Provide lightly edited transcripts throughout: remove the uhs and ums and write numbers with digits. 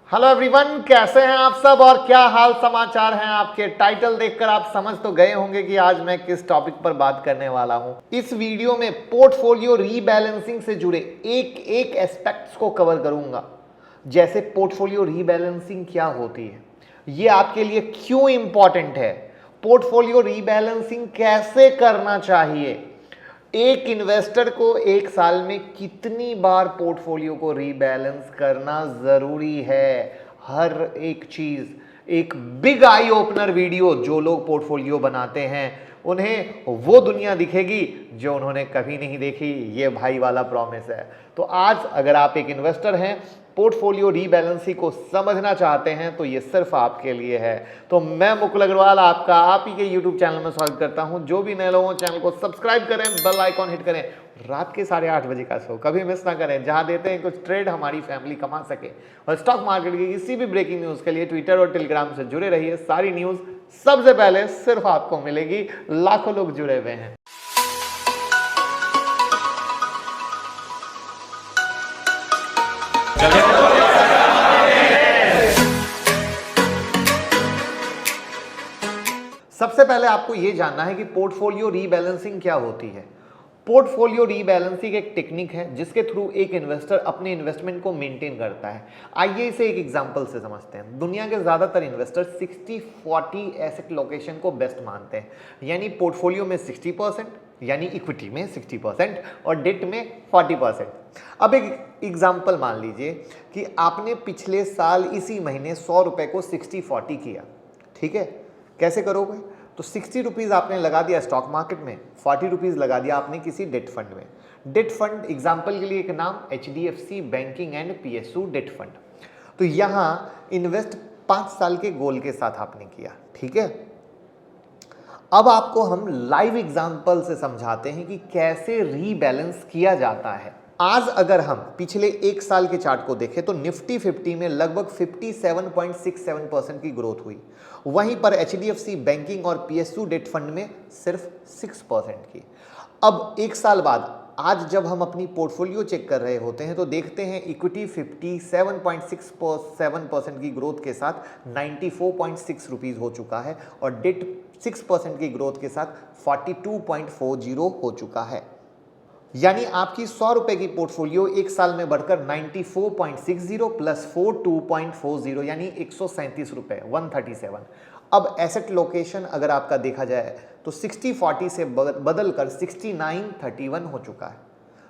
Hello everyone, कैसे हैं आप सब और क्या हाल समाचार हैं आपके। टाइटल देखकर आप समझ तो गए होंगे कि आज मैं किस टॉपिक पर बात करने वाला हूं। इस वीडियो में पोर्टफोलियो रीबैलेंसिंग से जुड़े एक एक एस्पेक्ट्स को कवर करूंगा। जैसे पोर्टफोलियो रीबैलेंसिंग क्या होती है, ये आपके लिए क्यों इंपॉर्टेंट है, पोर्टफोलियो रीबैलेंसिंग कैसे करना चाहिए, एक इन्वेस्टर को एक साल में कितनी बार पोर्टफोलियो को रीबैलेंस करना जरूरी है। हर एक चीज एक बिग आई ओपनर वीडियो। जो लोग पोर्टफोलियो बनाते हैं उन्हें वो दुनिया दिखेगी जो उन्होंने कभी नहीं देखी, ये भाई वाला प्रॉमिस है। तो आज अगर आप एक इन्वेस्टर हैं, पोर्टफोलियो रीबैलेंसिंग को समझना चाहते हैं, तो ये सिर्फ आपके लिए है। तो मैं मुकुल अग्रवाल आपका आप ही के यूट्यूब चैनल में स्वागत करता हूं। जो भी नए लोगों चैनल को सब्सक्राइब करें, बेल आइकॉन हिट करें, रात के 8:30 बजे का शो कभी मिस ना करें, जहां देते हैं कुछ ट्रेड हमारी फैमिली कमा सके। और स्टॉक मार्केट की किसी भी ब्रेकिंग न्यूज के लिए ट्विटर और टेलीग्राम से जुड़े रहिए। सारी न्यूज सबसे पहले सिर्फ आपको मिलेगी, लाखों लोग जुड़े हुए हैं। सबसे पहले आपको यह जानना है कि पोर्टफोलियो रीबैलेंसिंग क्या होती है। पोर्टफोलियो रीबैलेंसिंग एक टेक्निक है जिसके थ्रू एक इन्वेस्टर अपने इन्वेस्टमेंट को मेंटेन करता है। आइए इसे एक एग्जांपल से समझते हैं। दुनिया के ज्यादातर इन्वेस्टर 60-40 एसेट लोकेशन को बेस्ट मानते हैं, यानी पोर्टफोलियो में 60%, यानी इक्विटी में 60% और डेट में 40%। अब एक एग्जांपल मान लीजिए कि आपने पिछले साल इसी महीने 100 रुपए को 60-40 किया। ठीक है, कैसे करोगे? तो 60 रुपीज आपने लगा दिया स्टॉक मार्केट में, 40 रुपीज लगा दिया आपने किसी डेट फंड में। डेट फंड एग्जांपल के लिए एक नाम HDFC banking and PSU debt fund. तो यहां इन्वेस्ट 5 साल के गोल के साथ आपने किया। ठीक है, अब आपको हम लाइव एग्जांपल से समझाते हैं कि कैसे रीबैलेंस किया जाता है। आज अगर हम पिछले एक साल के चार्ट को देखें तो निफ्टी 50 में लगभग 57.67% की ग्रोथ हुई। वहीं पर HDFC बैंकिंग और PSU डेट फंड में सिर्फ 6% की। अब एक साल बाद आज जब हम अपनी पोर्टफोलियो चेक कर रहे होते हैं तो देखते हैं इक्विटी 57.67% की ग्रोथ के साथ 94.6 रुपीज हो चुका है और डेट 6% की ग्रोथ के साथ 42.40 हो चुका है। यानी आपकी 100 रुपए की पोर्टफोलियो एक साल में बढ़कर 94.60 प्लस 42.40 यानी 137 रुपए 137। अब एसेट लोकेशन अगर आपका देखा जाए तो 60-40 से बदलकर 69-31 हो चुका है।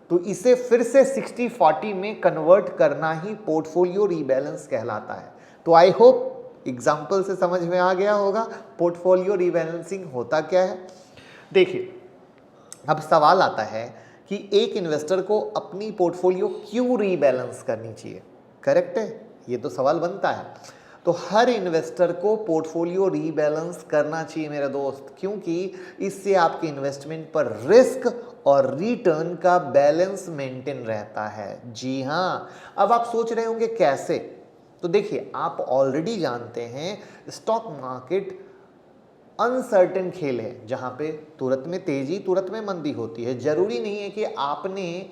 तो इसे फिर से 60-40 में कन्वर्ट करना ही पोर्टफोलियो रीबैलेंस कहलाता है। तो आई होप एग्जाम्पल से समझ में आ गया होगा पोर्टफोलियो रीबैलेंसिंग होता क्या है। देखिए, अब सवाल आता है कि एक इन्वेस्टर को अपनी पोर्टफोलियो क्यों रीबैलेंस करनी चाहिए। करेक्ट है, ये तो सवाल बनता है। तो हर इन्वेस्टर को पोर्टफोलियो रीबैलेंस करना चाहिए मेरे दोस्त, क्योंकि इससे आपके इन्वेस्टमेंट पर रिस्क और रिटर्न का बैलेंस मेंटेन रहता है। जी हाँ, अब आप सोच रहे होंगे कैसे। तो देखिए, आप ऑलरेडी जानते हैं स्टॉक मार्केट अनसर्टेन खेल है, जहां पे तुरंत में तेजी तुरंत में मंदी होती है। जरूरी नहीं है कि आपने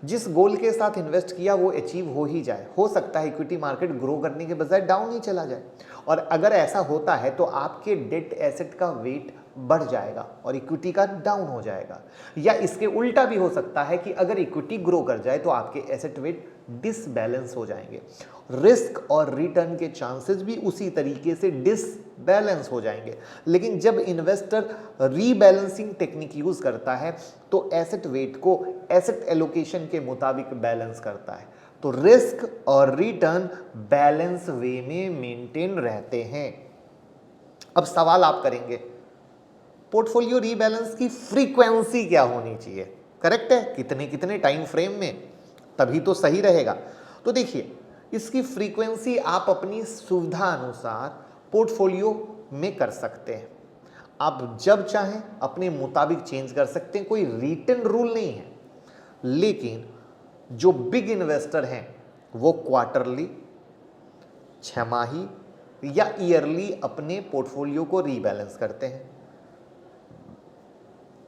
जिस गोल के साथ इन्वेस्ट किया वो अचीव हो ही जाए। हो सकता है इक्विटी मार्केट ग्रो करने के बजाय डाउन ही चला जाए, और अगर ऐसा होता है तो आपके डेट एसेट का वेट बढ़ जाएगा और इक्विटी का डाउन हो जाएगा। या इसके उल्टा भी हो सकता है कि अगर इक्विटी ग्रो कर जाए तो आपके एसेट वेट डिसबैलेंस हो जाएंगे। रिस्क और रिटर्न के चांसेस भी उसी तरीके से डिसबैलेंस हो जाएंगे। लेकिन जब इन्वेस्टर रीबैलेंसिंग टेक्निक यूज करता है तो एसेट वेट को एसेट एलोकेशन के मुताबिक बैलेंस करता है, तो रिस्क और रिटर्न बैलेंस वे में मेंटेन रहते हैं। अब सवाल आप करेंगे, पोर्टफोलियो रीबैलेंस की फ्रीक्वेंसी क्या होनी चाहिए। करेक्ट है, कितने कितने टाइम फ्रेम में, तभी तो सही रहेगा। तो देखिए, इसकी फ्रीक्वेंसी आप अपनी सुविधा अनुसार पोर्टफोलियो में कर सकते हैं। आप जब चाहें अपने मुताबिक चेंज कर सकते हैं, कोई रिटन रूल नहीं है। लेकिन जो बिग इन्वेस्टर हैं वो क्वार्टरली, छमाही या ईयरली अपने पोर्टफोलियो को रीबैलेंस करते हैं।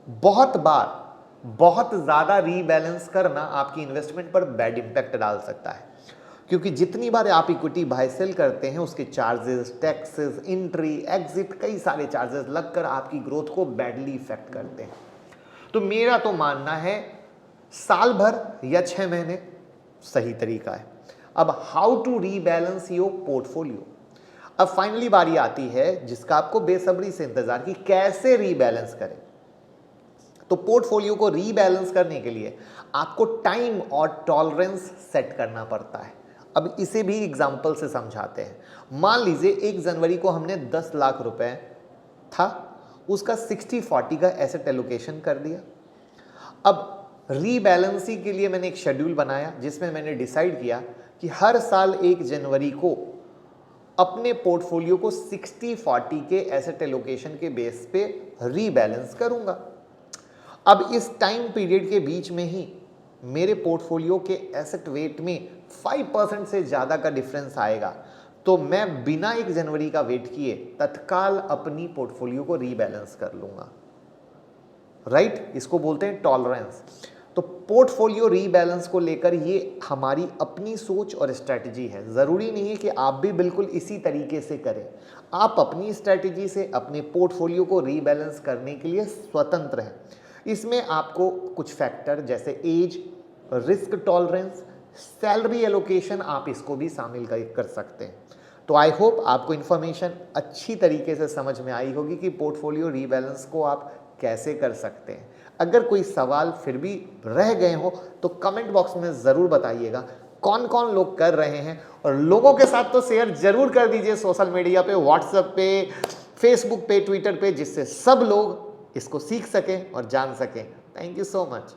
बहुत बार बहुत ज्यादा रीबैलेंस करना आपकी इन्वेस्टमेंट पर बैड इंपैक्ट डाल सकता है, क्योंकि जितनी बार आप इक्विटी बाय सेल करते हैं उसके चार्जेस, टैक्सेस, एंट्री, एग्जिट, कई सारे चार्जेस लगकर आपकी ग्रोथ को बैडली इफेक्ट करते हैं। तो मेरा तो मानना है साल भर या 6 महीने सही तरीका है। अब how to rebalance your portfolio, अब फाइनली बारी आती है जिसका आपको बेसब्री से इंतजार कि कैसे रीबैलेंस करें। तो पोर्टफोलियो को रीबैलेंस करने के लिए आपको टाइम और टॉलरेंस सेट करना पड़ता है। अब इसे भी एग्जांपल से समझाते हैं। मान लीजिए 1 जनवरी को हमने 10 लाख रुपए था, उसका 60-40 का एसेट एलोकेशन कर दिया। अब रीबैलेंसिंग के लिए मैंने एक शेड्यूल बनाया जिसमें मैंने डिसाइड किया कि हर साल 1 जनवरी को अपने पोर्टफोलियो को 60-40 के एसेट एलोकेशन के बेस पे रीबैलेंस करूंगा। अब इस टाइम पीरियड के बीच में ही मेरे पोर्टफोलियो के एसेट वेट में 5% से ज़्यादा का डिफरेंस आएगा, तो मैं बिना 1 जनवरी का वेट किए तत्काल अपनी पोर्टफोलियो को रीबैलेंस कर लूंगा। राइट, इसको बोलते हैं टॉलरेंस। तो पोर्टफोलियो रीबैलेंस को लेकर ये हमारी अपनी सोच और स्ट्रैटेजी है। ज़रूरी नहीं है कि आप भी बिल्कुल इसी तरीके से करें। आप अपनी स्ट्रैटेजी से अपने पोर्टफोलियो को रीबैलेंस करने के लिए स्वतंत्र हैं। इसमें आपको कुछ फैक्टर जैसे age, risk tolerance, salary allocation, आप इसको भी शामिल कर सकते हैं। तो आई होप आपको इन्फॉर्मेशन अच्छी तरीके से समझ में आई होगी कि पोर्टफोलियो रीबैलेंस को आप कैसे कर सकते हैं। अगर कोई सवाल फिर भी रह गए हो तो कमेंट बॉक्स में ज़रूर बताइएगा कौन कौन लोग कर रहे हैं, और लोगों के साथ तो शेयर जरूर कर दीजिए सोशल मीडिया पे, व्हाट्सएप पे, फेसबुक पे, ट्विटर पे, जिससे सब लोग इसको सीख सकें और जान सकें। Thank you so much.